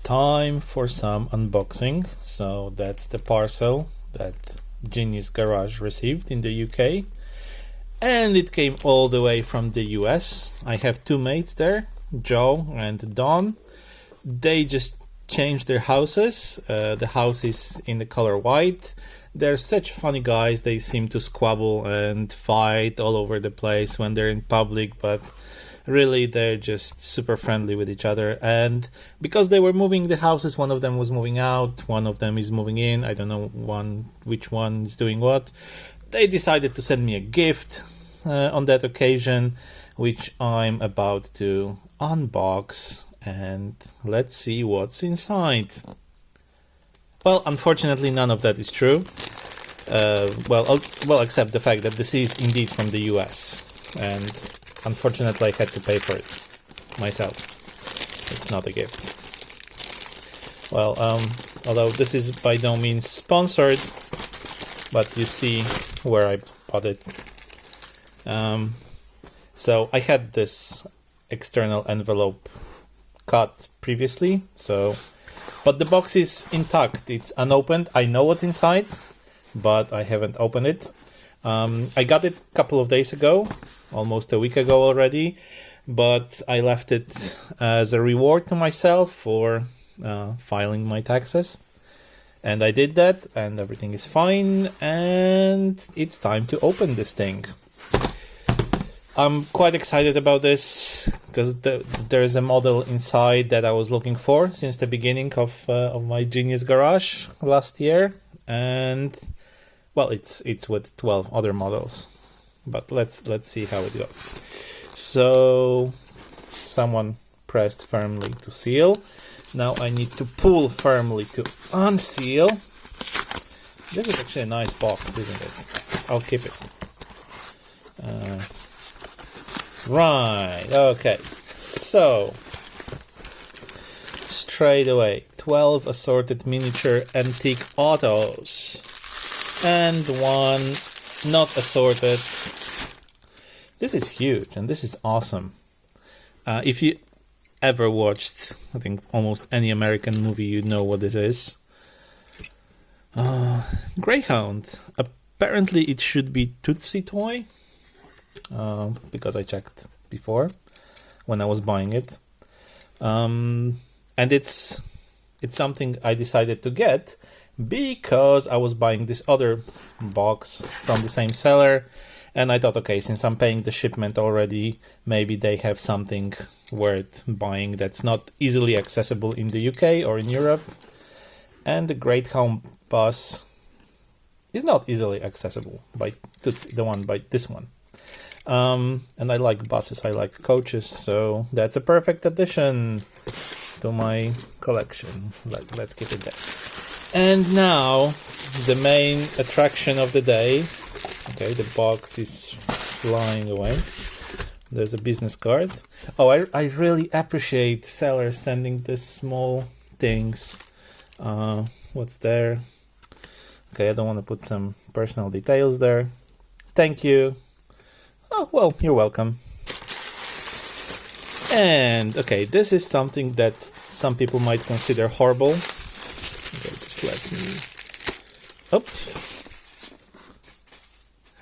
Time for some unboxing. So that's the parcel that Genius Garage received in the UK, and it came all the way from the US. I have two mates there, Joe and Don. They just changed their houses. The house is in the color white. They're such funny guys. They seem to squabble and fight all over the place when they're in public, but really they're just super friendly with each other. And because they were moving the houses, one of them was moving out, one of them is moving in. I don't know which one is doing what. They decided to send me a gift on that occasion, which I'm about to unbox, and let's see what's inside. Well, unfortunately, none of that is true. Well, except the fact that this is indeed from the US, and unfortunately, I had to pay for it myself. It's not a gift. Well, although this is by no means sponsored, but you see where I bought it. So I had this external envelope cut previously, but the box is intact. It's unopened. I know what's inside, but I haven't opened it. I got it a couple of days ago, almost a week ago already, but I left it as a reward to myself for filing my taxes. And I did that, and everything is fine, and it's time to open this thing. I'm quite excited about this because there's a model inside that I was looking for since the beginning of my Genius Garage last year, and well, it's with 12 other models, but let's see how it goes. So someone pressed firmly to seal. Now I need to pull firmly to unseal. This is actually a nice box, isn't it? I'll keep it. Right, okay, so straight away 12 assorted miniature antique autos and one not assorted. This is huge and this is awesome. If you ever watched, I think, almost any American movie, you know what this is. Greyhound. Apparently it should be Tootsie Toy. Because I checked before when I was buying it, and it's something I decided to get because I was buying this other box from the same seller, and I thought, okay, since I'm paying the shipment already, maybe they have something worth buying that's not easily accessible in the UK or in Europe. And the Greyhound bus is not easily accessible by this one. And I like buses, I like coaches, so that's a perfect addition to my collection. Let's keep it there. And now, the main attraction of the day. Okay, the box is flying away. There's a business card. Oh, I really appreciate sellers sending these small things. What's there? Okay, I don't want to put some personal details there. Thank you. Oh, well, you're welcome. And, okay, this is something that some people might consider horrible. Okay, just let me... Oh.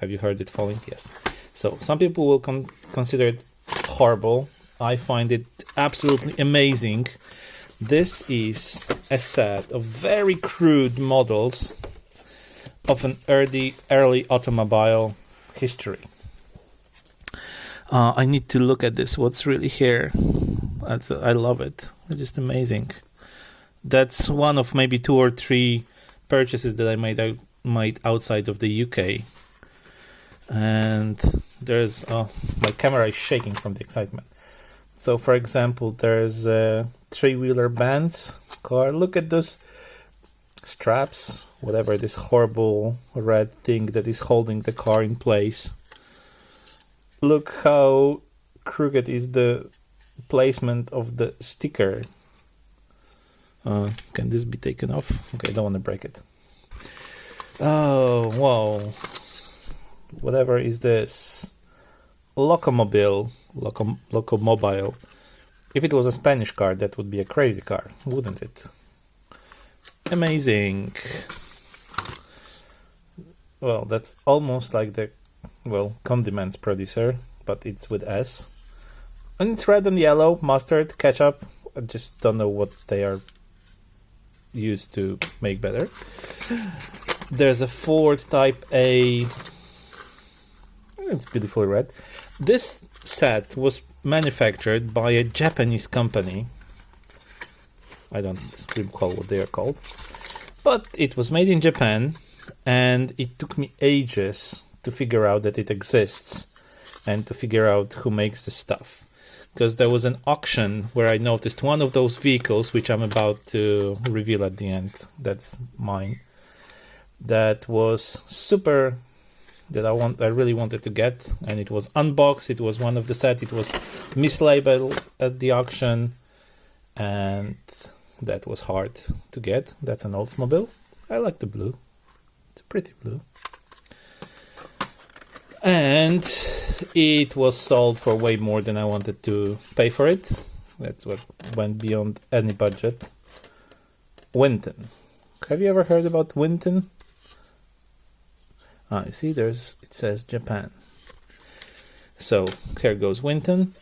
Have you heard it falling? Yes. So, some people will consider it horrible. I find it absolutely amazing. This is a set of very crude models of an early automobile history. I need to look at this. What's really here? I love it. It's just amazing. That's one of maybe 2 or 3 purchases that I made outside of the UK. And there's my camera is shaking from the excitement. So, for example, there's a 3-wheeler Benz car. Look at those straps, whatever this horrible red thing that is holding the car in place. Look how crooked is the placement of the sticker. Can this be taken off? Okay, I don't want to break it. Oh, whoa. Whatever is this? Locomobile. If it was a Spanish car, that would be a crazy car, wouldn't it? Amazing. Well, that's almost like the, condiments producer, but it's with S. And it's red and yellow, mustard, ketchup. I just don't know what they are used to make better. There's a Ford Type A. It's beautifully red. This set was manufactured by a Japanese company. I don't recall what they are called. But it was made in Japan, and it took me ages to figure out that it exists and to figure out who makes the stuff. Because there was an auction where I noticed one of those vehicles, which I'm about to reveal at the end, that's mine, that was super, that I really wanted to get, and it was unboxed, it was one of the set, it was mislabeled at the auction, and that was hard to get. That's an Oldsmobile. I like the blue. It's a pretty blue. And it was sold for way more than I wanted to pay for it. That's what went beyond any budget. Winton. Have you ever heard about Winton? You see, it says Japan. So here goes Winton.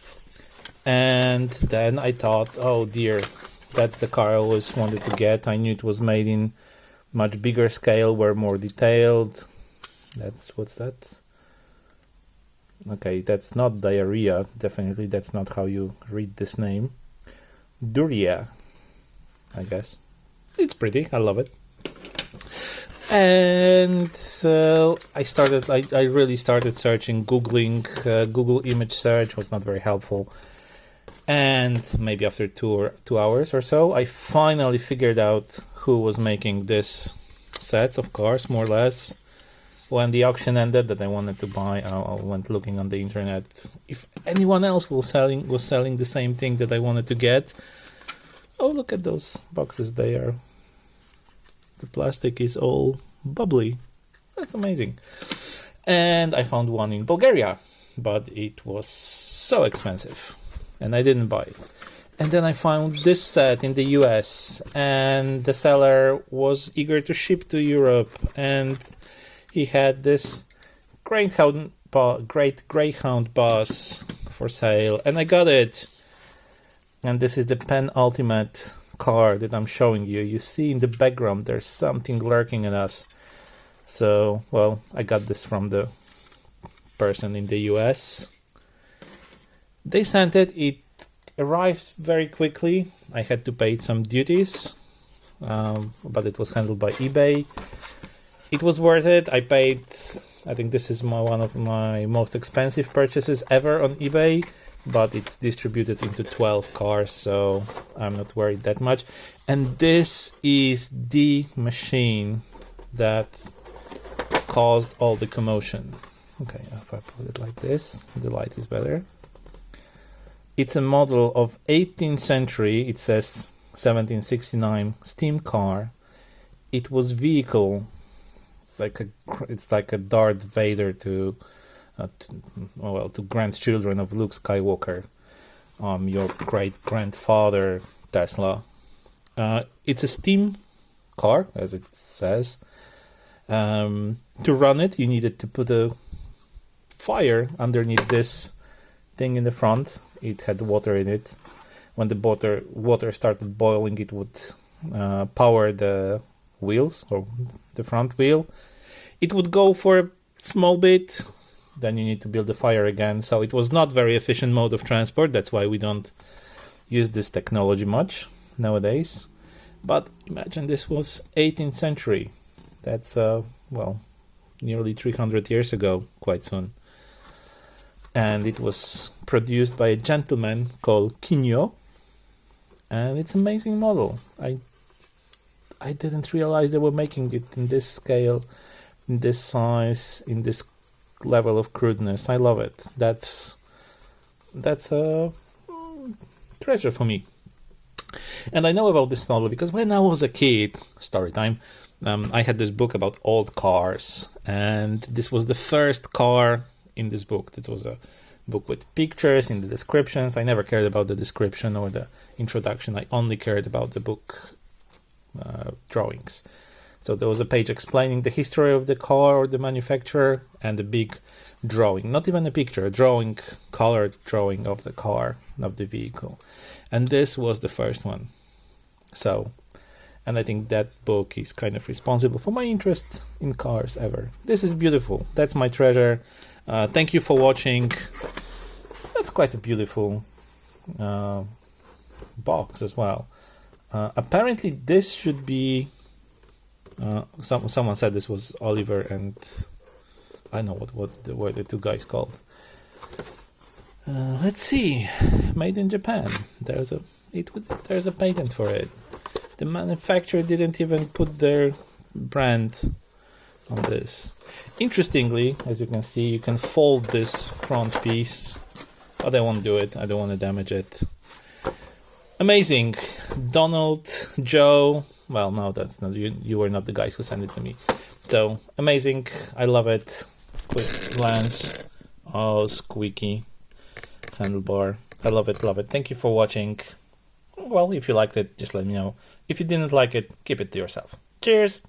And then I thought, oh dear, that's the car I always wanted to get. I knew it was made in much bigger scale, were more detailed. What's that? Okay, that's not diarrhea. Definitely that's not how you read this name. Duria, I guess. It's pretty, I love it. And so I really started searching, Googling. Google image search was not very helpful. And maybe after 2 hours or so, I finally figured out who was making this sets of cars, more or less. When the auction ended that I wanted to buy, I went looking on the internet if anyone else was selling the same thing that I wanted to get. Oh, look at those boxes there. The plastic is all bubbly. That's amazing. And I found one in Bulgaria, but it was so expensive, and I didn't buy it. And then I found this set in the US, and the seller was eager to ship to Europe, and he had this great Greyhound bus for sale, and I got it. And this is the penultimate car that I'm showing you. You see in the background there's something lurking at us. So, well, I got this from the person in the US. They sent it. It arrived very quickly. I had to pay some duties, but it was handled by eBay. It was worth it. I think this is one of my most expensive purchases ever on eBay, but it's distributed into 12 cars, so I'm not worried that much. And this is the machine that caused all the commotion. Okay, if I put it like this, the light is better. It's a model of 18th century, it says 1769, steam car. It was vehicle. It's like a Darth Vader to grandchildren of Luke Skywalker. Your great grandfather Tesla. It's a steam car, as it says. To run it, you needed to put a fire underneath this thing in the front. It had water in it. When the water started boiling, it would power the wheels, or the front wheel. It would go for a small bit, then you need to build a fire again. So it was not very efficient mode of transport. That's why we don't use this technology much nowadays. But imagine this was 18th century. That's nearly 300 years ago, quite soon. And it was produced by a gentleman called Geniuz, and it's an amazing model. I didn't realize they were making it in this scale, in this size, in this level of crudeness. I love it. That's a treasure for me. And I know about this model because when I was a kid, story time, I had this book about old cars, and this was the first car in this book. It was a book with pictures in the descriptions. I never cared about the description or the introduction. I only cared about the book drawings. So there was a page explaining the history of the car or the manufacturer, and a big drawing, not even a picture, a drawing, colored drawing of the car, of the vehicle. And this was the first one. So, and I think that book is kind of responsible for my interest in cars ever. This is beautiful. That's my treasure. Thank you for watching. That's quite a beautiful box as well. Apparently this should be someone said this was Oliver and I know what were the two guys called. Let's see, made in Japan. There's a patent for it. The manufacturer didn't even put their brand on this. Interestingly, as you can see, you can fold this front piece, but I won't do it. I don't want to damage it. Amazing. Donald, Joe. Well, no, that's not you. You were not the guys who sent it to me. So amazing. I love it. Quick glance. Oh, squeaky handlebar. I love it. Love it. Thank you for watching. Well, if you liked it, just let me know. If you didn't like it, keep it to yourself. Cheers.